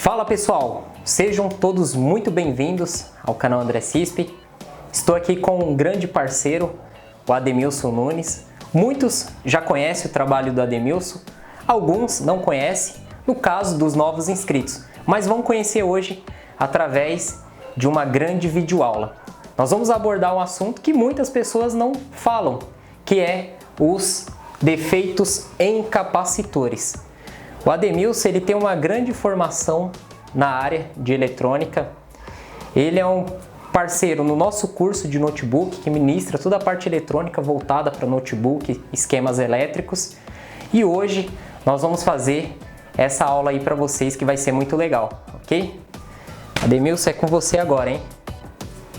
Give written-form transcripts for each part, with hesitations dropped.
Fala pessoal, sejam todos muito bem-vindos ao canal André Cispe. Estou aqui com um grande parceiro, o Ademilson Nunes. Muitos já conhecem o trabalho do Ademilson, alguns não conhecem, no caso dos novos inscritos, mas vão conhecer hoje através de uma grande videoaula. Nós vamos abordar um assunto que muitas pessoas não falam, que é os defeitos em capacitores. O Ademilson, ele tem uma grande formação na área de eletrônica. Ele é um parceiro no nosso curso de notebook que ministra toda a parte eletrônica voltada para notebook, esquemas elétricos. E hoje nós vamos fazer essa aula aí para vocês que vai ser muito legal, ok? Ademilson, é com você agora, hein?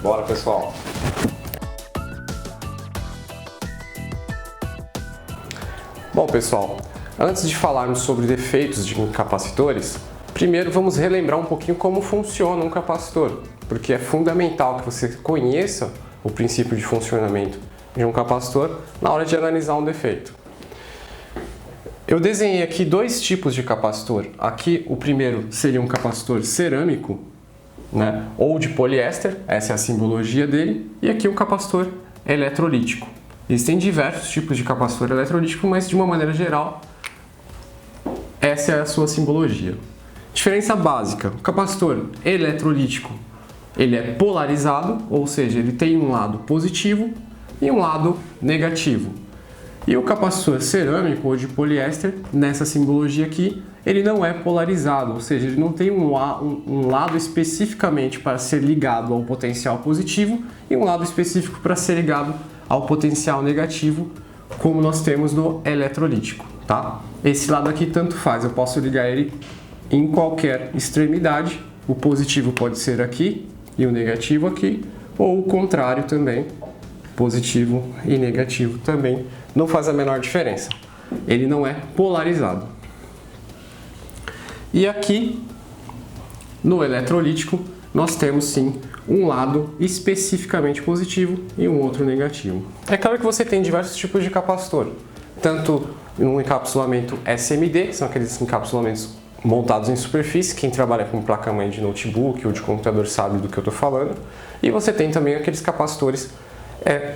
Bora, pessoal! Bom, pessoal, antes de falarmos sobre defeitos de capacitores, primeiro vamos relembrar um pouquinho como funciona um capacitor, porque é fundamental que você conheça o princípio de funcionamento de um capacitor na hora de analisar um defeito. Eu desenhei aqui dois tipos de capacitor. Aqui o primeiro seria um capacitor cerâmico, ou de poliéster, essa é a simbologia dele, e aqui um capacitor eletrolítico. Existem diversos tipos de capacitor eletrolítico, mas de uma maneira geral, essa é a sua simbologia. Diferença básica: o capacitor eletrolítico, ele é polarizado, ou seja, ele tem um lado positivo e um lado negativo. E o capacitor cerâmico ou de poliéster, nessa simbologia aqui, ele não é polarizado, ou seja, ele não tem um lado especificamente para ser ligado ao potencial positivo e um lado específico para ser ligado ao potencial negativo, como nós temos no eletrolítico, tá? Esse lado aqui tanto faz, eu posso ligar ele em qualquer extremidade, o positivo pode ser aqui e o negativo aqui, ou o contrário também, positivo e negativo também, não faz a menor diferença. Ele não é polarizado. E aqui, no eletrolítico, nós temos sim um lado especificamente positivo e um outro negativo. É claro que você tem diversos tipos de capacitor, tanto no encapsulamento SMD, que são aqueles encapsulamentos montados em superfície, quem trabalha com placa-mãe de notebook ou de computador sabe do que eu estou falando, e você tem também aqueles capacitores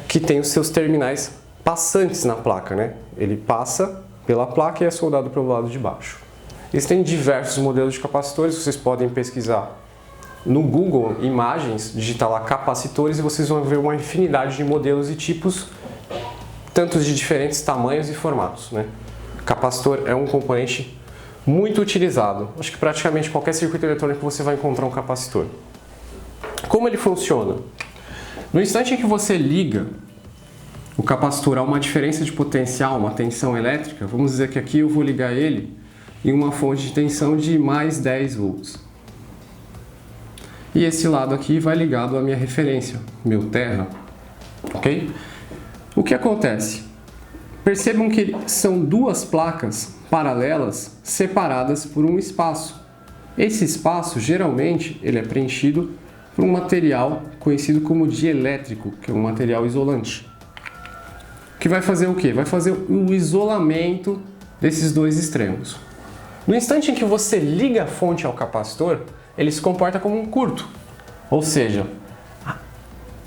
que tem os seus terminais passantes na placa, Ele passa pela placa e é soldado pelo lado de baixo. Existem diversos modelos de capacitores, vocês podem pesquisar no Google Imagens, digitar lá capacitores e vocês vão ver uma infinidade de modelos e tipos, tantos de diferentes tamanhos e formatos, Capacitor é um componente muito utilizado. Acho que praticamente qualquer circuito eletrônico você vai encontrar um capacitor. Como ele funciona? No instante em que você liga o capacitor a uma diferença de potencial, uma tensão elétrica, vamos dizer que aqui eu vou ligar ele em uma fonte de tensão de mais 10 volts. E esse lado aqui vai ligado à minha referência, meu terra, ok? O que acontece? Percebam que são duas placas paralelas separadas por um espaço. Esse espaço, geralmente, ele é preenchido por um material conhecido como dielétrico, que é um material isolante. Que vai fazer o quê? Vai fazer o isolamento desses dois extremos. No instante em que você liga a fonte ao capacitor, ele se comporta como um curto, ou seja,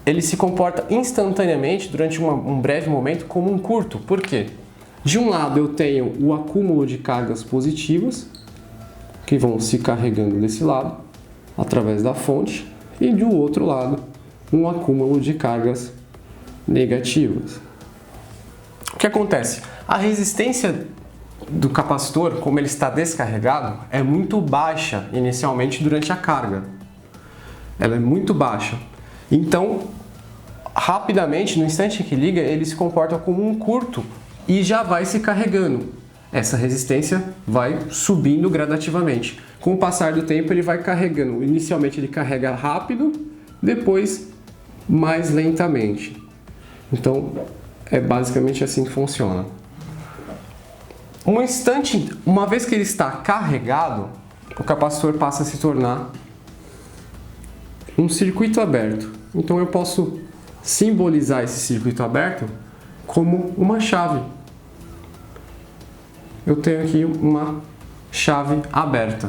ele se comporta instantaneamente durante um breve momento como um curto. Por quê? De um lado eu tenho o acúmulo de cargas positivas, que vão se carregando desse lado, através da fonte, e do outro lado, um acúmulo de cargas negativas. O que acontece? A resistência do capacitor, como ele está descarregado, é muito baixa inicialmente durante a carga. Ela é muito baixa. Então, rapidamente, no instante que liga, ele se comporta como um curto e já vai se carregando. Essa resistência vai subindo gradativamente. Com o passar do tempo, ele vai carregando. Inicialmente ele carrega rápido, depois mais lentamente. Então, é basicamente assim que funciona. Uma vez que ele está carregado, o capacitor passa a se tornar um circuito aberto. Então eu posso simbolizar esse circuito aberto como uma chave. Eu tenho aqui uma chave aberta.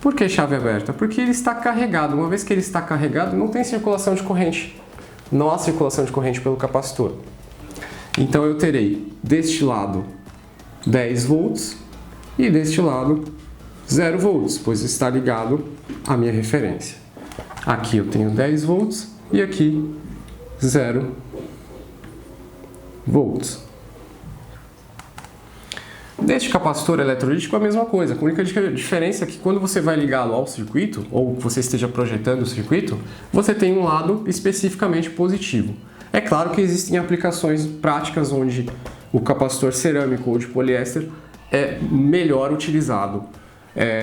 Por que chave aberta? Porque ele está carregado. Uma vez que ele está carregado, não tem circulação de corrente. Não há circulação de corrente pelo capacitor. Então eu terei deste lado 10 volts e deste lado 0 volts, pois está ligado à minha referência. Aqui eu tenho 10 volts e aqui 0 volts. Neste capacitor eletrolítico é a mesma coisa. A única diferença é que quando você vai ligá-lo ao circuito, ou você esteja projetando o circuito, você tem um lado especificamente positivo. É claro que existem aplicações práticas onde o capacitor cerâmico ou de poliéster é melhor utilizado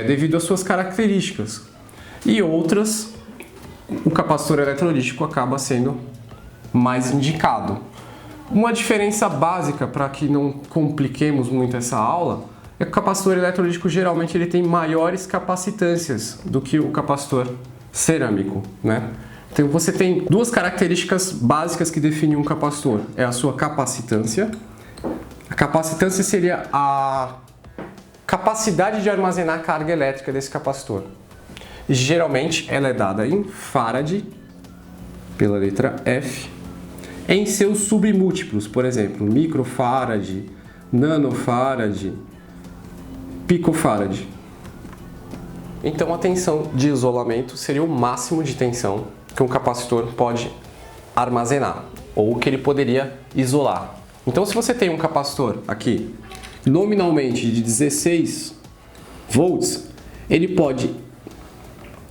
devido às suas características. E outras, o capacitor eletrolítico acaba sendo mais indicado. Uma diferença básica para que não compliquemos muito essa aula é que o capacitor eletrolítico geralmente ele tem maiores capacitâncias do que o capacitor cerâmico, né? Então você tem duas características básicas que definem um capacitor. É a sua capacitância. A capacitância seria a capacidade de armazenar carga elétrica desse capacitor. E geralmente ela é dada em farad, pela letra F, em seus submúltiplos, por exemplo, microfarad, nanofarad, picofarad. Então a tensão de isolamento seria o máximo de tensão que um capacitor pode armazenar, ou que ele poderia isolar. Então se você tem um capacitor aqui, nominalmente de 16 volts, ele pode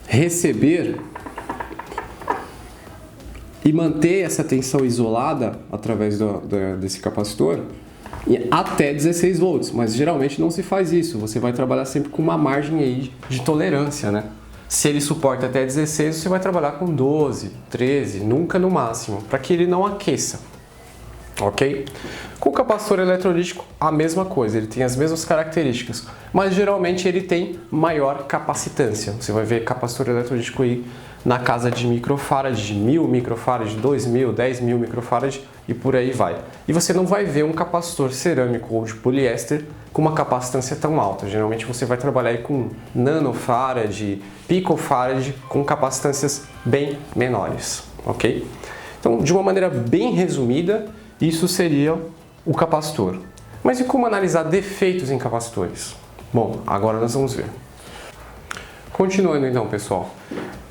receber e manter essa tensão isolada através desse capacitor até 16 volts, mas geralmente não se faz isso, você vai trabalhar sempre com uma margem aí de tolerância, né? Se ele suporta até 16, você vai trabalhar com 12, 13, nunca no máximo, para que ele não aqueça, ok? Com o capacitor eletrolítico, a mesma coisa, ele tem as mesmas características, mas geralmente ele tem maior capacitância. Você vai ver capacitor eletrolítico aí na casa de microfarad, de 1000 microfarad, 2000, 10.000 microfarad e por aí vai. E você não vai ver um capacitor cerâmico ou de poliéster com uma capacitância tão alta. Geralmente você vai trabalhar aí com nanofarad, picofarad, com capacitâncias bem menores, ok? Então, de uma maneira bem resumida, isso seria o capacitor. Mas e como analisar defeitos em capacitores? Bom, agora nós vamos ver. Continuando então, pessoal.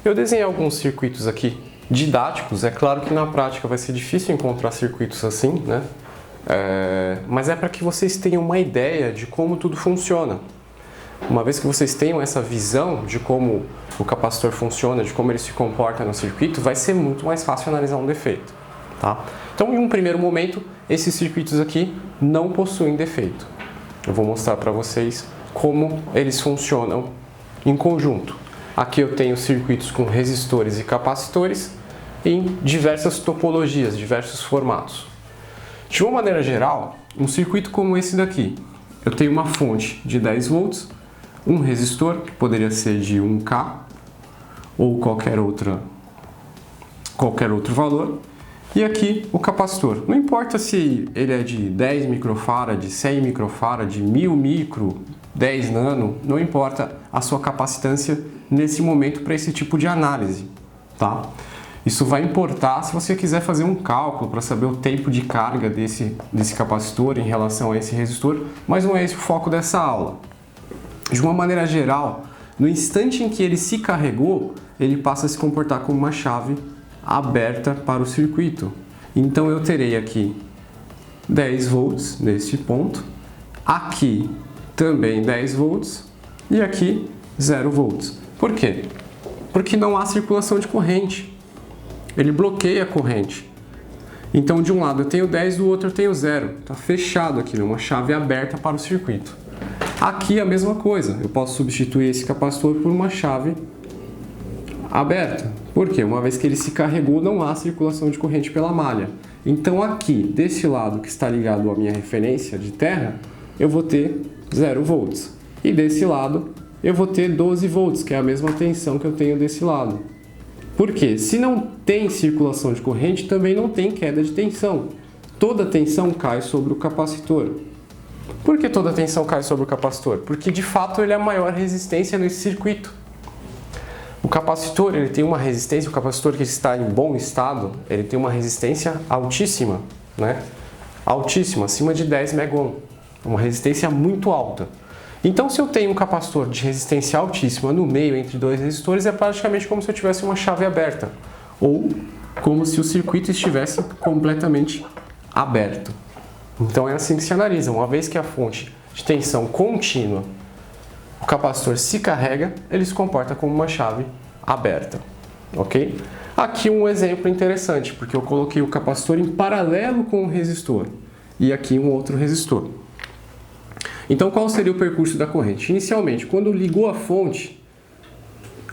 Eu desenhei alguns circuitos aqui didáticos. É claro que na prática vai ser difícil encontrar circuitos assim, né? Mas é para que vocês tenham uma ideia de como tudo funciona. Uma vez que vocês tenham essa visão de como o capacitor funciona, de como ele se comporta no circuito, vai ser muito mais fácil analisar um defeito, tá? Então, em um primeiro momento, esses circuitos aqui não possuem defeito. Eu vou mostrar para vocês como eles funcionam em conjunto. Aqui eu tenho circuitos com resistores e capacitores em diversas topologias, diversos formatos. De uma maneira geral, um circuito como esse daqui, eu tenho uma fonte de 10 volts, um resistor, que poderia ser de 1K, ou qualquer outro valor, e aqui o capacitor. Não importa se ele é de 10 microfarad, 100 microfarad, 1000 micro, 10 nano, não importa a sua capacitância nesse momento para esse tipo de análise, tá? Isso vai importar se você quiser fazer um cálculo para saber o tempo de carga desse capacitor em relação a esse resistor, mas não é esse o foco dessa aula. De uma maneira geral, no instante em que ele se carregou, ele passa a se comportar como uma chave aberta para o circuito. Então eu terei aqui 10 volts neste ponto, aqui também 10 volts e aqui 0 volts. Por quê? Porque não há circulação de corrente. Ele bloqueia a corrente. Então de um lado eu tenho 10, do outro eu tenho 0. Está fechado aqui, uma chave aberta para o circuito. Aqui a mesma coisa. Eu posso substituir esse capacitor por uma chave aberta. Por quê? Uma vez que ele se carregou, não há circulação de corrente pela malha. Então aqui, desse lado que está ligado à minha referência de terra, eu vou ter 0 volts. E desse lado, eu vou ter 12 volts, que é a mesma tensão que eu tenho desse lado. Por quê? Se não tem circulação de corrente, também não tem queda de tensão. Toda a tensão cai sobre o capacitor. Por que toda a tensão cai sobre o capacitor? Porque de fato ele é a maior resistência nesse circuito. O capacitor, ele tem uma resistência, o capacitor que está em bom estado, ele tem uma resistência altíssima, né? Altíssima, acima de 10 megohm, uma resistência muito alta. Então, se eu tenho um capacitor de resistência altíssima no meio entre dois resistores, é praticamente como se eu tivesse uma chave aberta, ou como se o circuito estivesse completamente aberto. Então é assim que se analisa. Uma vez que a fonte de tensão contínua, o capacitor se carrega, ele se comporta como uma chave aberta, ok? Aqui um exemplo interessante, porque eu coloquei o capacitor em paralelo com o resistor e aqui um outro resistor. Então qual seria o percurso da corrente? Inicialmente, quando ligou a fonte,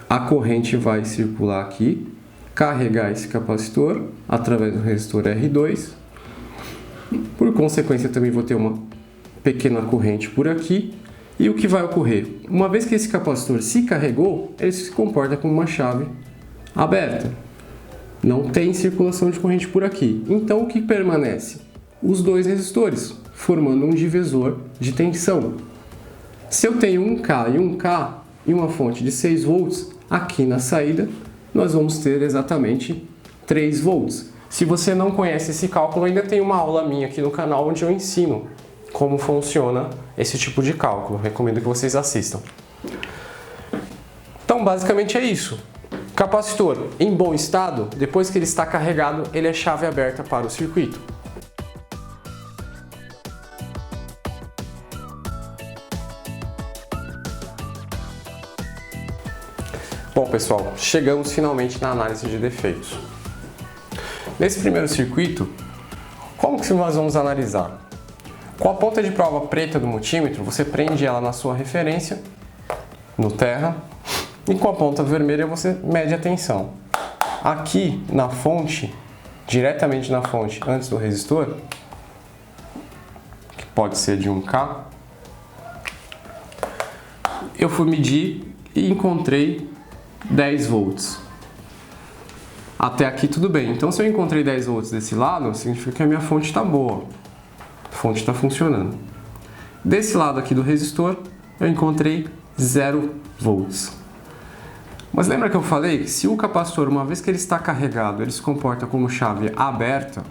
a corrente vai circular aqui, carregar esse capacitor através do resistor R2. Por consequência, também vou ter uma pequena corrente por aqui. E o que vai ocorrer? Uma vez que esse capacitor se carregou, ele se comporta como uma chave aberta. Não tem circulação de corrente por aqui. Então, o que permanece? Os dois resistores, formando um divisor de tensão. Se eu tenho um K e um K e uma fonte de 6 volts, aqui na saída, nós vamos ter exatamente 3 volts. Se você não conhece esse cálculo, ainda tem uma aula minha aqui no canal onde eu ensino como funciona esse tipo de cálculo. Recomendo que vocês assistam. Então, basicamente é isso. Capacitor em bom estado, depois que ele está carregado, ele é chave aberta para o circuito. Bom, pessoal, chegamos finalmente na análise de defeitos. Nesse primeiro circuito, como que nós vamos analisar? Com a ponta de prova preta do multímetro, você prende ela na sua referência, no terra, e com a ponta vermelha você mede a tensão. Aqui na fonte, diretamente na fonte, antes do resistor, que pode ser de 1K, eu fui medir e encontrei 10 volts. Até aqui tudo bem. Então, se eu encontrei 10 volts desse lado, significa que a minha fonte está boa. A fonte está funcionando. Desse lado aqui do resistor, eu encontrei 0 volts. Mas lembra que eu falei que se o capacitor, uma vez que ele está carregado, ele se comporta como chave aberta,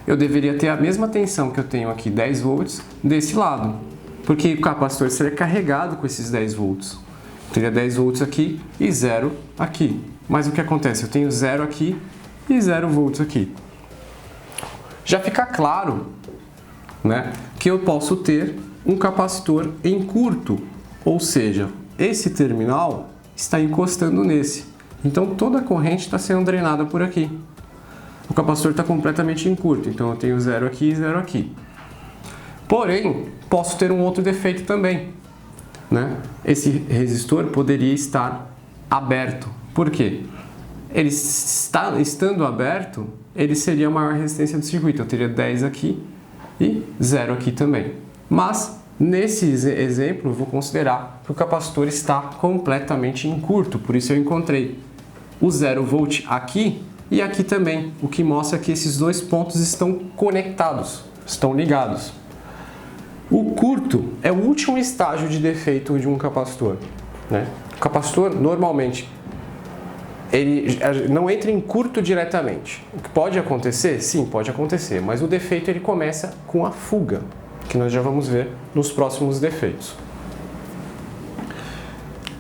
eu deveria ter a mesma tensão que eu tenho aqui, 10 volts, desse lado. Porque o capacitor seria carregado com esses 10 volts. Eu teria 10 volts aqui e 0 aqui. Mas o que acontece? Eu tenho 0 aqui e 0 volts aqui. Já fica claro, né, que eu posso ter um capacitor em curto, ou seja, esse terminal está encostando nesse. Então toda a corrente está sendo drenada por aqui. O capacitor está completamente em curto, então eu tenho 0 aqui e 0 aqui. Porém, posso ter um outro defeito também, né? Esse resistor poderia estar aberto. Por quê? Ele estando aberto, ele seria a maior resistência do circuito. Eu teria 10 aqui e 0 aqui também. Mas, nesse exemplo, eu vou considerar que o capacitor está completamente em curto. Por isso eu encontrei o 0 volt aqui e aqui também. O que mostra que esses dois pontos estão conectados, estão ligados. O curto é o último estágio de defeito de um capacitor, né? O capacitor, normalmente, ele não entra em curto diretamente. O que pode acontecer? Sim, pode acontecer, mas o defeito ele começa com a fuga, que nós já vamos ver nos próximos defeitos.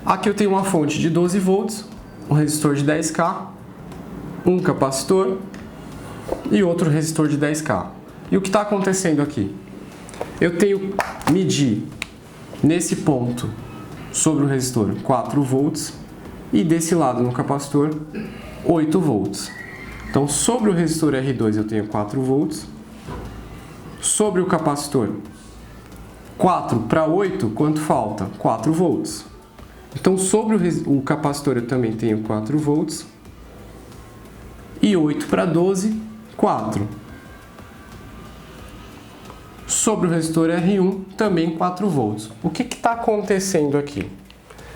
Aqui eu tenho uma fonte de 12 volts, um resistor de 10K, um capacitor e outro resistor de 10K. E o que está acontecendo aqui? Eu tenho que medir nesse ponto sobre o resistor 4 volts e desse lado no capacitor 8 volts. Então sobre o resistor R2 eu tenho 4 volts, sobre o capacitor 4 para 8, quanto falta? 4 volts. Então sobre o capacitor eu também tenho 4 volts e 8 para 12, 4. Sobre o resistor R1, também 4 volts. O que está acontecendo aqui?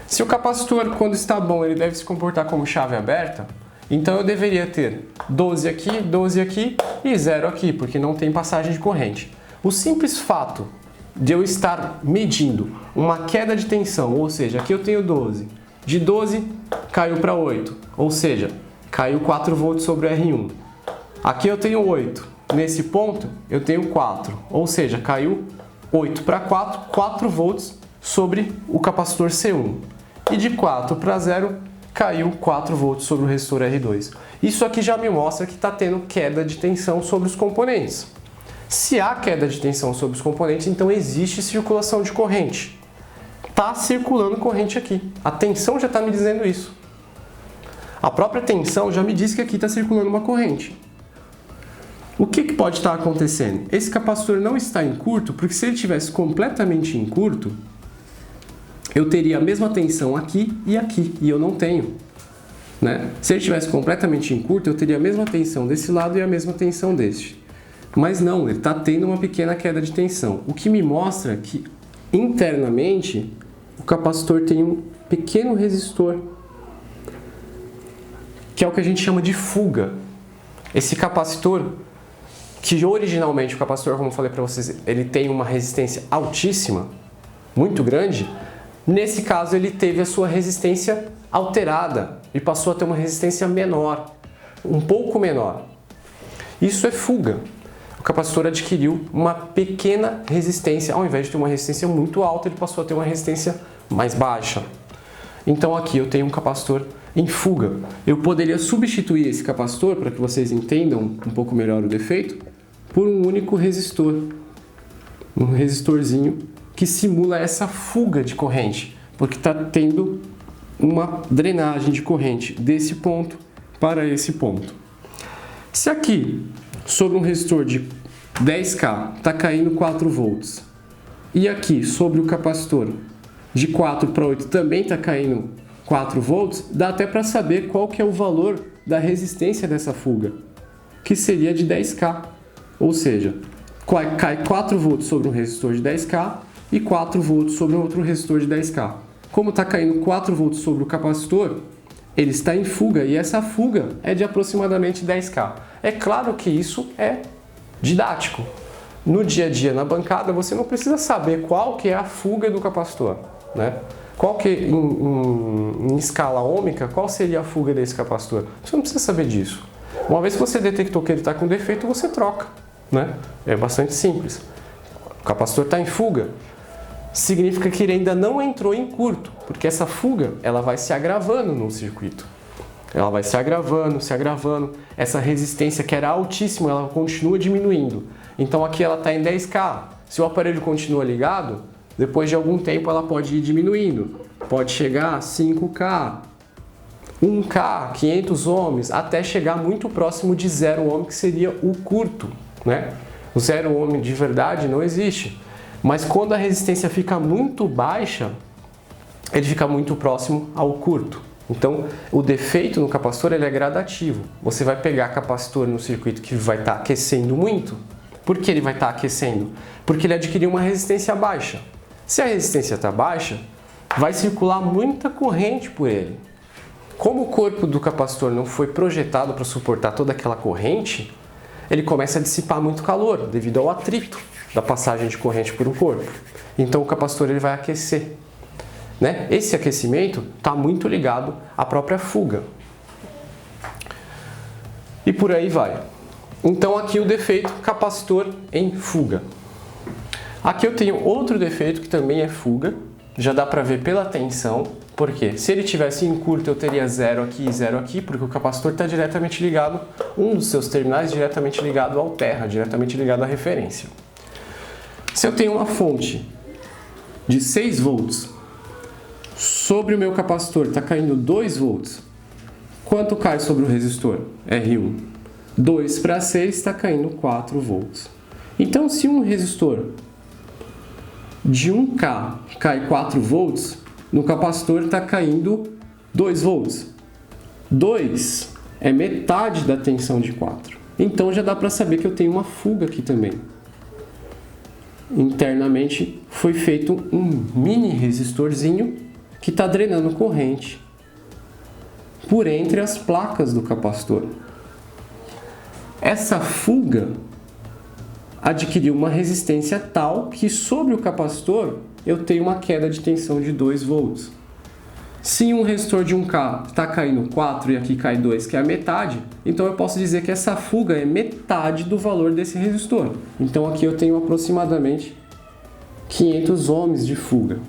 Se o capacitor, quando está bom, ele deve se comportar como chave aberta, então eu deveria ter 12 aqui e 0 aqui, porque não tem passagem de corrente. O simples fato de eu estar medindo uma queda de tensão, ou seja, aqui eu tenho 12, de 12 caiu para 8, ou seja, caiu 4 volts sobre o R1. Aqui eu tenho 8, nesse ponto eu tenho 4, ou seja, caiu 8 para 4, 4 volts sobre o capacitor C1. E de 4 para 0, caiu 4 volts sobre o resistor R2. Isso aqui já me mostra que está tendo queda de tensão sobre os componentes. Se há queda de tensão sobre os componentes, então existe circulação de corrente. Está circulando corrente aqui. A tensão já está me dizendo isso. A própria tensão já me diz que aqui está circulando uma corrente. O que pode estar acontecendo? Esse capacitor não está em curto, porque se ele estivesse completamente em curto, eu teria a mesma tensão aqui, e eu não tenho. Né? Se ele estivesse completamente em curto, eu teria a mesma tensão desse lado e a mesma tensão deste. Mas não, ele está tendo uma pequena queda de tensão, o que me mostra que internamente o capacitor tem um pequeno resistor, que é o que a gente chama de fuga. Esse capacitor, que originalmente o capacitor, como eu falei para vocês, ele tem uma resistência altíssima, muito grande, nesse caso ele teve a sua resistência alterada e passou a ter uma resistência menor, um pouco menor. Isso é fuga. O capacitor adquiriu uma pequena resistência, ao invés de ter uma resistência muito alta, ele passou a ter uma resistência mais baixa. Então aqui eu tenho um capacitor em fuga. Eu poderia substituir esse capacitor, para que vocês entendam um pouco melhor o defeito, por um único resistor. Um resistorzinho que simula essa fuga de corrente, porque está tendo uma drenagem de corrente desse ponto para esse ponto. Se aqui, sobre um resistor de 10K, está caindo 4 volts, e aqui, sobre o capacitor de 4 para 8, também está caindo 4 volts, dá até para saber qual que é o valor da resistência dessa fuga, que seria de 10K. Ou seja, cai 4 volts sobre um resistor de 10K e 4 volts sobre outro resistor de 10K. Como está caindo 4 volts sobre o capacitor, ele está em fuga, e essa fuga é de aproximadamente 10K. É claro que isso é didático. No dia a dia, na bancada, você não precisa saber qual que é a fuga do capacitor, né? Qual que, em escala ômica, qual seria a fuga desse capacitor? Você não precisa saber disso. Uma vez que você detectou que ele está com defeito, você troca, né? É bastante simples. O capacitor está em fuga, significa que ele ainda não entrou em curto, porque essa fuga ela vai se agravando no circuito. Ela vai se agravando, se agravando. Essa resistência que era altíssima, ela continua diminuindo. Então aqui ela está em 10K. Se o aparelho continua ligado, depois de algum tempo ela pode ir diminuindo. Pode chegar a 5K, 1K, 500 ohms, até chegar muito próximo de 0 ohm, que seria o curto, né? O 0 ohm de verdade não existe. Mas quando a resistência fica muito baixa, ele fica muito próximo ao curto. Então, o defeito no capacitor ele é gradativo. Você vai pegar capacitor no circuito que vai estar aquecendo muito. Por que ele vai estar aquecendo? Porque ele adquiriu uma resistência baixa. Se a resistência está baixa, vai circular muita corrente por ele. Como o corpo do capacitor não foi projetado para suportar toda aquela corrente, ele começa a dissipar muito calor devido ao atrito da passagem de corrente por um corpo. Então o capacitor ele vai aquecer. Né? Esse aquecimento está muito ligado à própria fuga. E por aí vai. Então aqui o defeito, capacitor em fuga. Aqui eu tenho outro defeito que também é fuga. Já dá para ver pela tensão. Porque se ele tivesse em curto eu teria 0 aqui e 0 aqui, porque o capacitor está diretamente ligado, um dos seus terminais diretamente ligado ao terra, diretamente ligado à referência. Se eu tenho uma fonte de 6 volts, sobre o meu capacitor está caindo 2 volts, quanto cai sobre o resistor? R1. 2 para 6 está caindo 4 volts. Então, se um resistor de 1K cai 4 volts, no capacitor está caindo 2 volts. 2 é metade da tensão de 4. Então, já dá para saber que eu tenho uma fuga aqui também. Internamente foi feito um mini resistorzinho que está drenando corrente por entre as placas do capacitor. Essa fuga adquirir uma resistência tal que sobre o capacitor eu tenho uma queda de tensão de 2 volts. Se um resistor de 1K está caindo 4 e aqui cai 2, que é a metade, então eu posso dizer que essa fuga é metade do valor desse resistor. Então aqui eu tenho aproximadamente 500 ohms de fuga.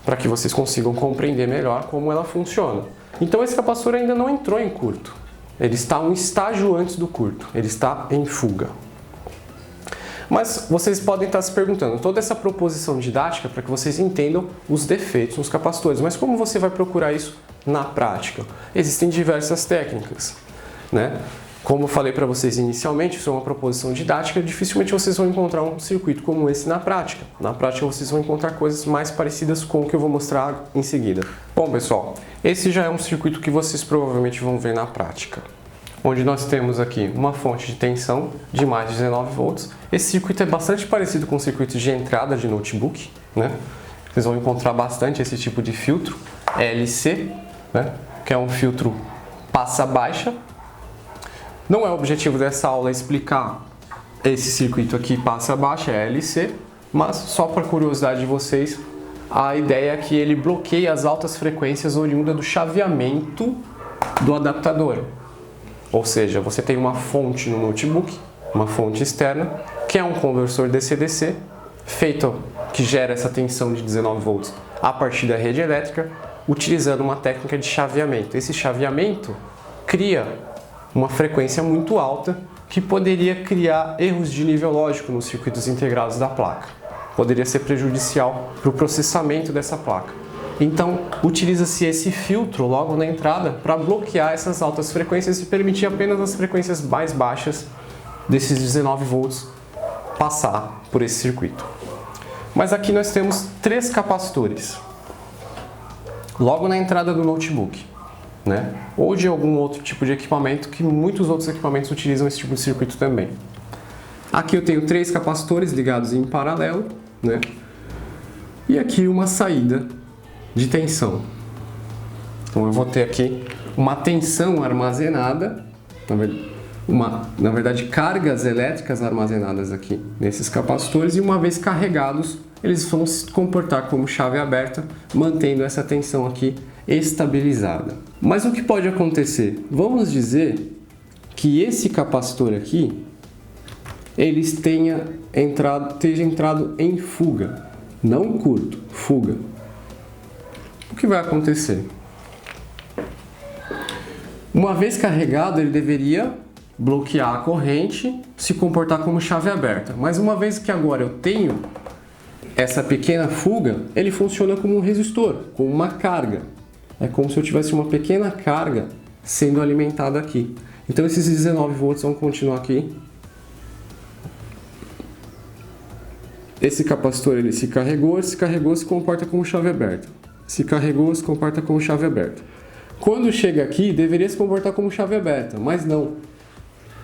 Para que vocês consigam compreender melhor como ela funciona. Então esse capacitor ainda não entrou em curto. Ele está um estágio antes do curto. Ele está em fuga. Mas vocês podem estar se perguntando, toda essa proposição didática para que vocês entendam os defeitos nos capacitores. Mas como você vai procurar isso na prática? Existem diversas técnicas, né? Como eu falei para vocês inicialmente, isso é uma proposição didática, dificilmente vocês vão encontrar um circuito como esse na prática. Na prática vocês vão encontrar coisas mais parecidas com o que eu vou mostrar em seguida. Bom pessoal, esse já é um circuito que vocês provavelmente vão ver na prática. Onde nós temos aqui uma fonte de tensão de mais de 19 volts. Esse circuito é bastante parecido com o circuito de entrada de notebook, né? Vocês vão encontrar bastante esse tipo de filtro, LC, né? Que é um filtro passa-baixa. Não é o objetivo dessa aula explicar esse circuito aqui passa-baixa, é LC, mas só para curiosidade de vocês, a ideia é que ele bloqueia as altas frequências oriundas do chaveamento do adaptador. Ou seja, você tem uma fonte no notebook, uma fonte externa, que é um conversor DC-DC, feito que gera essa tensão de 19 volts a partir da rede elétrica, utilizando uma técnica de chaveamento. Esse chaveamento cria uma frequência muito alta que poderia criar erros de nível lógico nos circuitos integrados da placa. Poderia ser prejudicial para o processamento dessa placa. Então, utiliza-se esse filtro logo na entrada para bloquear essas altas frequências e permitir apenas as frequências mais baixas desses 19 volts passar por esse circuito. Mas aqui nós temos 3 capacitores, logo na entrada do notebook, né? Ou de algum outro tipo de equipamento, que muitos outros equipamentos utilizam esse tipo de circuito também. Aqui eu tenho 3 capacitores ligados em paralelo, né? E aqui uma saída de tensão. Então eu vou ter aqui uma tensão armazenada, na verdade cargas elétricas armazenadas aqui nesses capacitores, e uma vez carregados eles vão se comportar como chave aberta, mantendo essa tensão aqui estabilizada. Mas o que pode acontecer? Vamos dizer que esse capacitor aqui esteja entrado em fuga, não curto, fuga. O que vai acontecer? Uma vez carregado, ele deveria bloquear a corrente, se comportar como chave aberta. Mas uma vez que agora eu tenho essa pequena fuga, ele funciona como um resistor, como uma carga. É como se eu tivesse uma pequena carga sendo alimentada aqui. Então esses 19 volts vão continuar aqui. Esse capacitor ele se carregou, se comporta como chave aberta. Se carregou, se comporta como chave aberta. Quando chega aqui, deveria se comportar como chave aberta, mas não.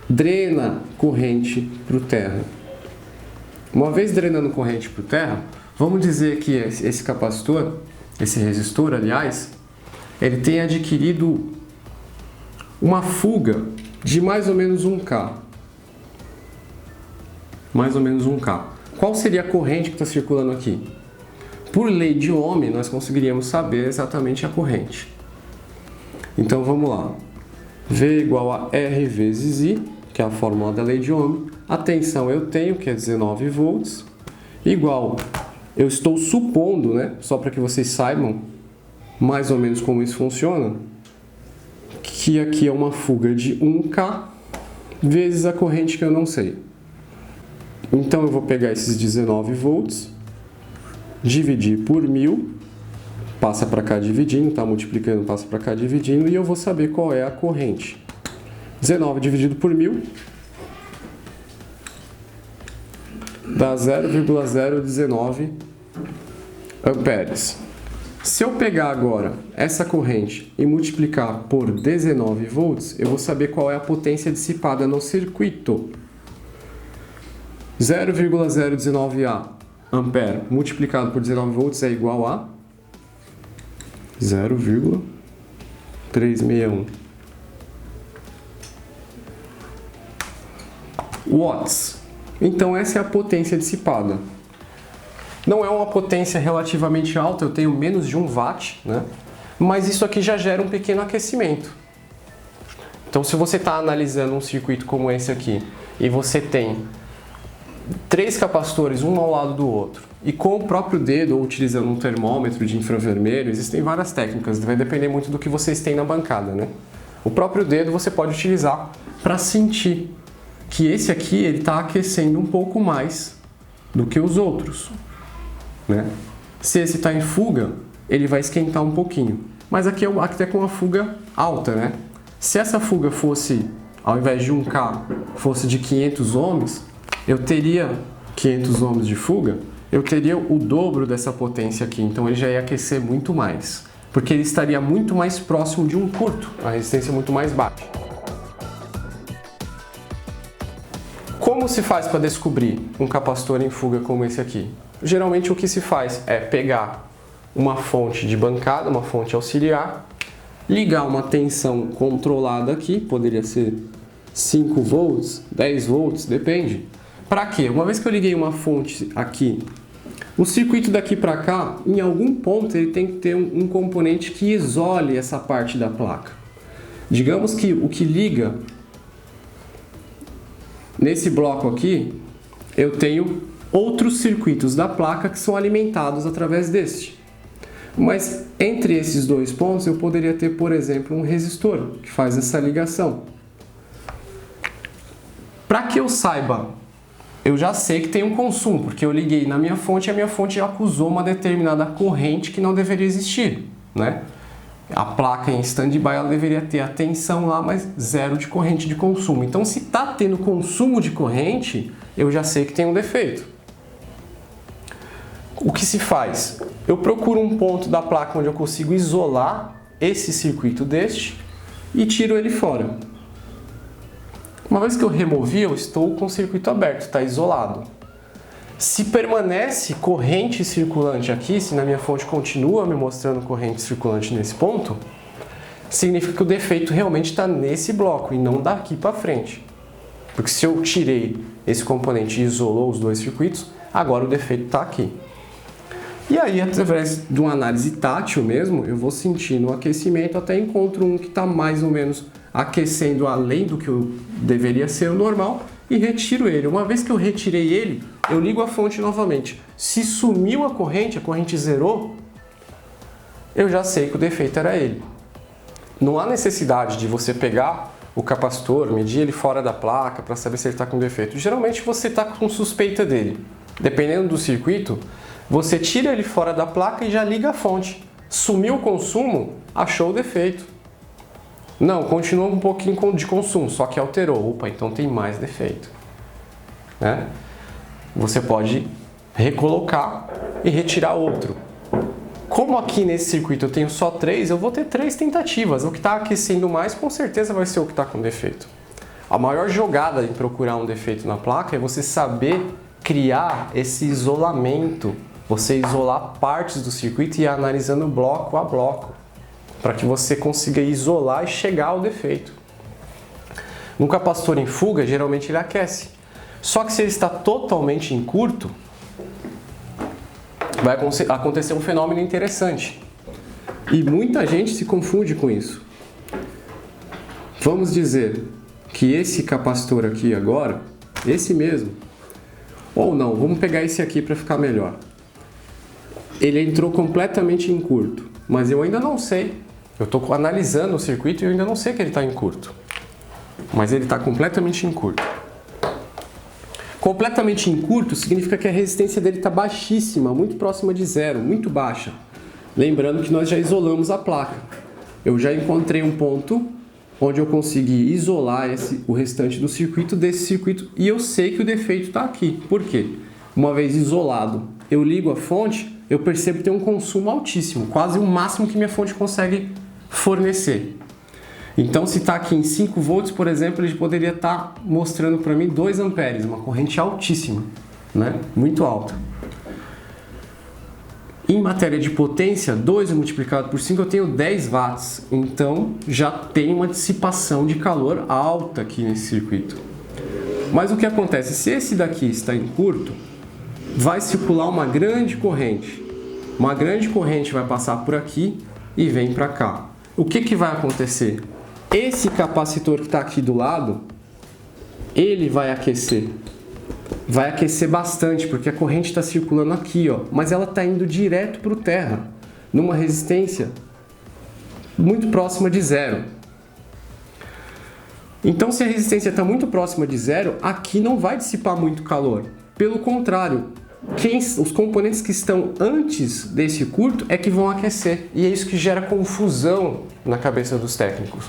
Drena corrente para o terra. Uma vez drenando corrente para o terra, vamos dizer que esse capacitor, esse resistor, aliás, ele tem adquirido uma fuga de mais ou menos 1K. Mais ou menos 1K. Qual seria a corrente que está circulando aqui? Por lei de Ohm, nós conseguiríamos saber exatamente a corrente. Então vamos lá. V igual a R vezes I, que é a fórmula da lei de Ohm. A tensão eu tenho, que é 19 volts, igual, eu estou supondo, né, só para que vocês saibam mais ou menos como isso funciona, que aqui é uma fuga de 1K vezes a corrente que eu não sei. Então eu vou pegar esses 19 volts, dividir por 1000, passa para cá dividindo, tá multiplicando, passa para cá dividindo, e eu vou saber qual é a corrente. 19 dividido por 1000 dá 0,019 amperes. Se eu pegar agora essa corrente e multiplicar por 19 volts, eu vou saber qual é a potência dissipada no circuito. 0,019 ampere multiplicado por 19 volts é igual a 0,361. watts. Então essa é a potência dissipada. Não é uma potência relativamente alta, eu tenho menos de 1 watt, né? Mas isso aqui já gera um pequeno aquecimento. Então se você está analisando um circuito como esse aqui, e você tem 3 capacitores, um ao lado do outro, e com o próprio dedo, ou utilizando um termômetro de infravermelho, existem várias técnicas, vai depender muito do que vocês têm na bancada, né? O próprio dedo você pode utilizar para sentir que esse aqui ele está aquecendo um pouco mais do que os outros, né? Se esse está em fuga, ele vai esquentar um pouquinho, mas aqui é com uma fuga alta, né? Se essa fuga fosse, ao invés de 1K, fosse de 500 ohms, eu teria 500 ohms de fuga, eu teria o dobro dessa potência aqui, então ele já ia aquecer muito mais, porque ele estaria muito mais próximo de um curto, a resistência é muito mais baixa. Como se faz para descobrir um capacitor em fuga como esse aqui? Geralmente o que se faz é pegar uma fonte de bancada, uma fonte auxiliar, ligar uma tensão controlada aqui, poderia ser 5 volts, 10 volts, depende. Para quê? Uma vez que eu liguei uma fonte aqui, o circuito daqui para cá, em algum ponto ele tem que ter um componente que isole essa parte da placa. Digamos que o que liga nesse bloco aqui, eu tenho outros circuitos da placa que são alimentados através deste. Mas entre esses dois pontos eu poderia ter, por exemplo, um resistor que faz essa ligação. Para que eu saiba, eu já sei que tem um consumo, porque eu liguei na minha fonte e a minha fonte acusou uma determinada corrente que não deveria existir, né? A placa em stand-by ela deveria ter a tensão lá, mas zero de corrente de consumo. Então, se está tendo consumo de corrente, eu já sei que tem um defeito. O que se faz? Eu procuro um ponto da placa onde eu consigo isolar esse circuito deste e tiro ele fora. Uma vez que eu removi, eu estou com o circuito aberto, está isolado. Se permanece corrente circulante aqui, se na minha fonte continua me mostrando corrente circulante nesse ponto, significa que o defeito realmente está nesse bloco e não daqui para frente. Porque se eu tirei esse componente e isolou os dois circuitos, agora o defeito está aqui. E aí, através de uma análise tátil mesmo, eu vou sentindo o aquecimento até encontro um que está mais ou menos aquecendo além do que eu deveria ser o normal e retiro ele. Uma vez que eu retirei ele, eu ligo a fonte novamente. Se sumiu a corrente zerou, eu já sei que o defeito era ele. Não há necessidade de você pegar o capacitor, medir ele fora da placa para saber se ele está com defeito. Geralmente você está com suspeita dele. Dependendo do circuito, você tira ele fora da placa e já liga a fonte. Sumiu o consumo, achou o defeito. Não, continua um pouquinho de consumo, só que alterou. Opa, então tem mais defeito, né? Você pode recolocar e retirar outro. Como aqui nesse circuito eu tenho só 3, eu vou ter 3 tentativas. O que está aquecendo mais, com certeza vai ser o que está com defeito. A maior jogada em procurar um defeito na placa é você saber criar esse isolamento. Você isolar partes do circuito e ir analisando bloco a bloco, para que você consiga isolar e chegar ao defeito. Um capacitor em fuga, geralmente ele aquece. Só que se ele está totalmente em curto, vai acontecer um fenômeno interessante. E muita gente se confunde com isso. Vamos dizer que esse capacitor aqui agora, esse mesmo, ou não, vamos pegar esse aqui para ficar melhor. Ele entrou completamente em curto, mas eu ainda não sei. Eu estou analisando o circuito e eu ainda não sei que ele está em curto. Mas ele está completamente em curto. Completamente em curto significa que a resistência dele está baixíssima, muito próxima de zero, muito baixa. Lembrando que nós já isolamos a placa. Eu já encontrei um ponto onde eu consegui isolar o restante do circuito desse circuito e eu sei que o defeito está aqui. Por quê? Uma vez isolado, eu ligo a fonte, eu percebo que tem um consumo altíssimo, quase o máximo que minha fonte consegue fornecer. Então, se está aqui em 5 volts, por exemplo, ele poderia estar mostrando para mim 2 amperes, uma corrente altíssima, né? Muito alta. Em matéria de potência, 2 multiplicado por 5, eu tenho 10 watts. Então, já tem uma dissipação de calor alta aqui nesse circuito. Mas o que acontece? Se esse daqui está em curto, vai circular uma grande corrente. Uma grande corrente vai passar por aqui e vem para cá. O que vai acontecer? Esse capacitor que está aqui do lado, ele vai aquecer. Vai aquecer bastante, porque a corrente está circulando aqui, ó, mas ela está indo direto para o terra, numa resistência muito próxima de zero. Então, se a resistência está muito próxima de zero, aqui não vai dissipar muito calor. Pelo contrário, os componentes que estão antes desse curto é que vão aquecer. E é isso que gera confusão na cabeça dos técnicos.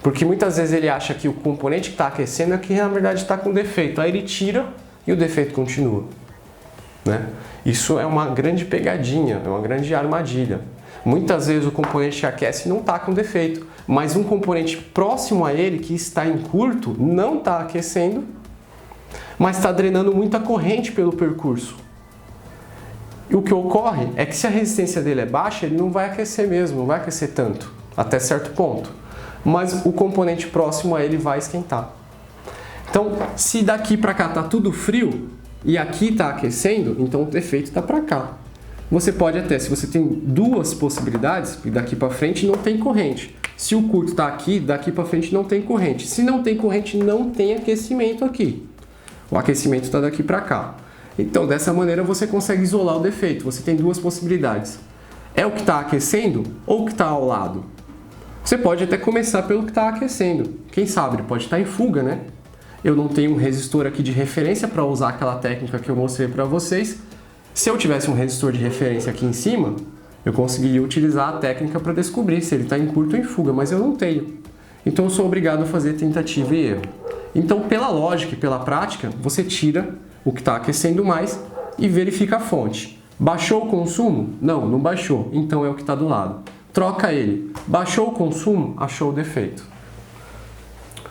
Porque muitas vezes ele acha que o componente que está aquecendo é que na verdade está com defeito. Aí ele tira e o defeito continua. Né? Isso é uma grande pegadinha, é uma grande armadilha. Muitas vezes o componente que aquece não está com defeito, mas um componente próximo a ele, que está em curto, não está aquecendo, mas está drenando muita corrente pelo percurso. E o que ocorre é que se a resistência dele é baixa, ele não vai aquecer mesmo, não vai aquecer tanto, até certo ponto. Mas o componente próximo a ele vai esquentar. Então, se daqui para cá está tudo frio e aqui está aquecendo, então o defeito está para cá. Você pode até, se você tem duas possibilidades, daqui para frente não tem corrente. Se o curto está aqui, daqui para frente não tem corrente. Se não tem corrente, não tem aquecimento aqui. O aquecimento está daqui para cá. Então, dessa maneira, você consegue isolar o defeito. Você tem duas possibilidades. É o que está aquecendo ou o que está ao lado? Você pode até começar pelo que está aquecendo. Quem sabe, ele pode estar em fuga, né? Eu não tenho um resistor aqui de referência para usar aquela técnica que eu mostrei para vocês. Se eu tivesse um resistor de referência aqui em cima, eu conseguiria utilizar a técnica para descobrir se ele está em curto ou em fuga, mas eu não tenho. Então eu sou obrigado a fazer tentativa e erro. Então, pela lógica e pela prática, você tira o que está aquecendo mais e verifica a fonte. Baixou o consumo? Não, não baixou. Então é o que está do lado. Troca ele. Baixou o consumo? Achou o defeito.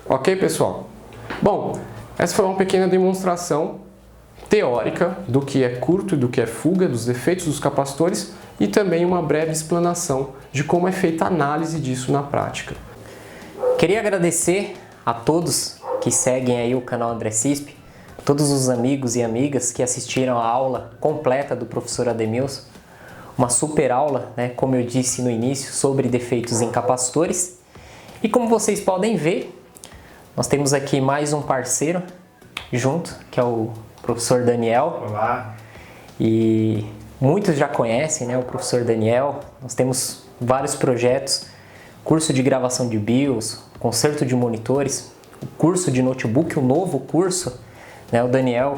Ok, pessoal? Bom, essa foi uma pequena demonstração teórica do que é curto e do que é fuga, dos defeitos dos capacitores e também uma breve explanação de como é feita a análise disso na prática. Queria agradecer a todos que seguem aí o canal André Cisp, todos os amigos e amigas que assistiram a aula completa do professor Ademilson. Uma super aula, né, como eu disse no início, sobre defeitos em capacitores. E como vocês podem ver, nós temos aqui mais um parceiro junto, que é o professor Daniel. Olá. E muitos já conhecem, né, o professor Daniel. Nós temos vários projetos, curso de gravação de BIOS, conserto de monitores, o curso de notebook, o novo curso, né, o Daniel,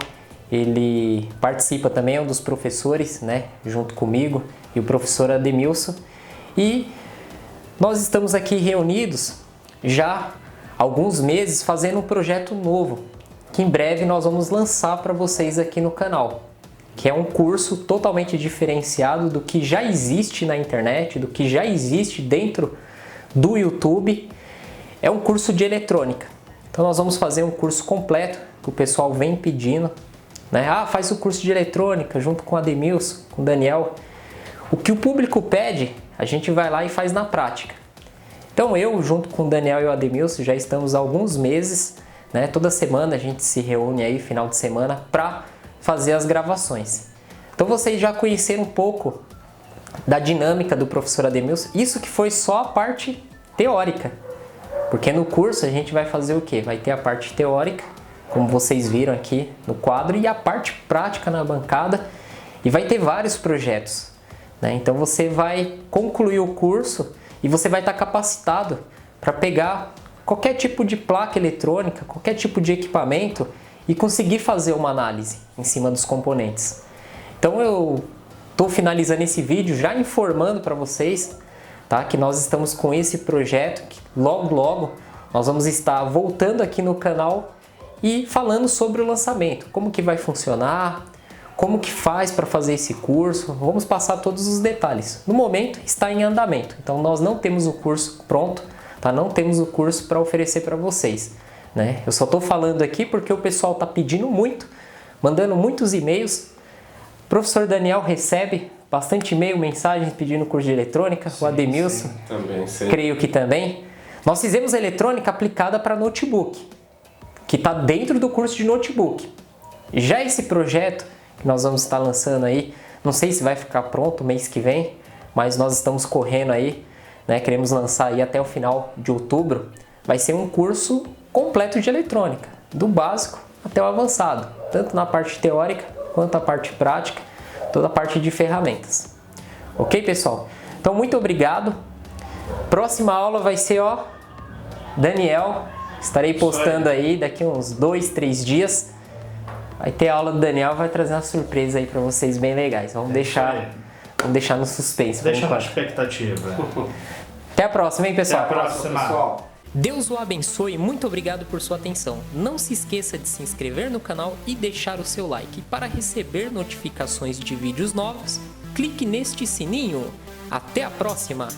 ele participa também, é um dos professores, né, junto comigo e o professor Ademilson. E nós estamos aqui reunidos já há alguns meses fazendo um projeto novo, que em breve nós vamos lançar para vocês aqui no canal, que é um curso totalmente diferenciado do que já existe na internet, do que já existe dentro do YouTube. É um curso de eletrônica. Então nós vamos fazer um curso completo, que o pessoal vem pedindo, né? Ah, faz o curso de eletrônica junto com o Ademilson, com o Daniel. O que o público pede, a gente vai lá e faz na prática. Então eu, junto com o Daniel e o Ademilson, já estamos há alguns meses, né? Toda semana a gente se reúne aí, final de semana, para fazer as gravações. Então vocês já conheceram um pouco da dinâmica do professor Ademilson. Isso que foi só a parte teórica. Porque no curso a gente vai fazer o quê? Vai ter a parte teórica, como vocês viram aqui no quadro, e a parte prática na bancada, e vai ter vários projetos, né? Então você vai concluir o curso e você vai estar capacitado para pegar qualquer tipo de placa eletrônica, qualquer tipo de equipamento e conseguir fazer uma análise em cima dos componentes. Então eu estou finalizando esse vídeo já informando para vocês, tá, que nós estamos com esse projeto, que logo nós vamos estar voltando aqui no canal e falando sobre o lançamento, como que vai funcionar, como que faz para fazer esse curso, vamos passar todos os detalhes. No momento está em andamento, então nós não temos o curso pronto, tá? Não temos o curso para oferecer para vocês, né? Eu só estou falando aqui porque o pessoal está pedindo muito, mandando muitos e-mails. O professor Daniel recebe bastante e-mail, mensagens pedindo curso de eletrônica, sim, o Ademilson, também, sim. Creio que também. Nós fizemos eletrônica aplicada para notebook. que está dentro do curso de notebook. Já esse projeto que nós vamos estar lançando aí, não sei se vai ficar pronto mês que vem, mas nós estamos correndo aí, né? Queremos lançar aí até o final de outubro. Vai ser um curso completo de eletrônica, do básico até o avançado, tanto na parte teórica quanto a parte prática, toda a parte de ferramentas. Ok, pessoal? Então, muito obrigado. Próxima aula vai ser, Daniel. Estarei postando aí daqui uns 2, 3 dias. Vai ter a aula do Daniel, vai trazer uma surpresa aí para vocês bem legais. Vamos deixar no suspense. Deixa na expectativa. Até a próxima, hein, pessoal? Até a próxima. Pessoal. Deus o abençoe e muito obrigado por sua atenção. Não se esqueça de se inscrever no canal e deixar o seu like. Para receber notificações de vídeos novos, clique neste sininho. Até a próxima!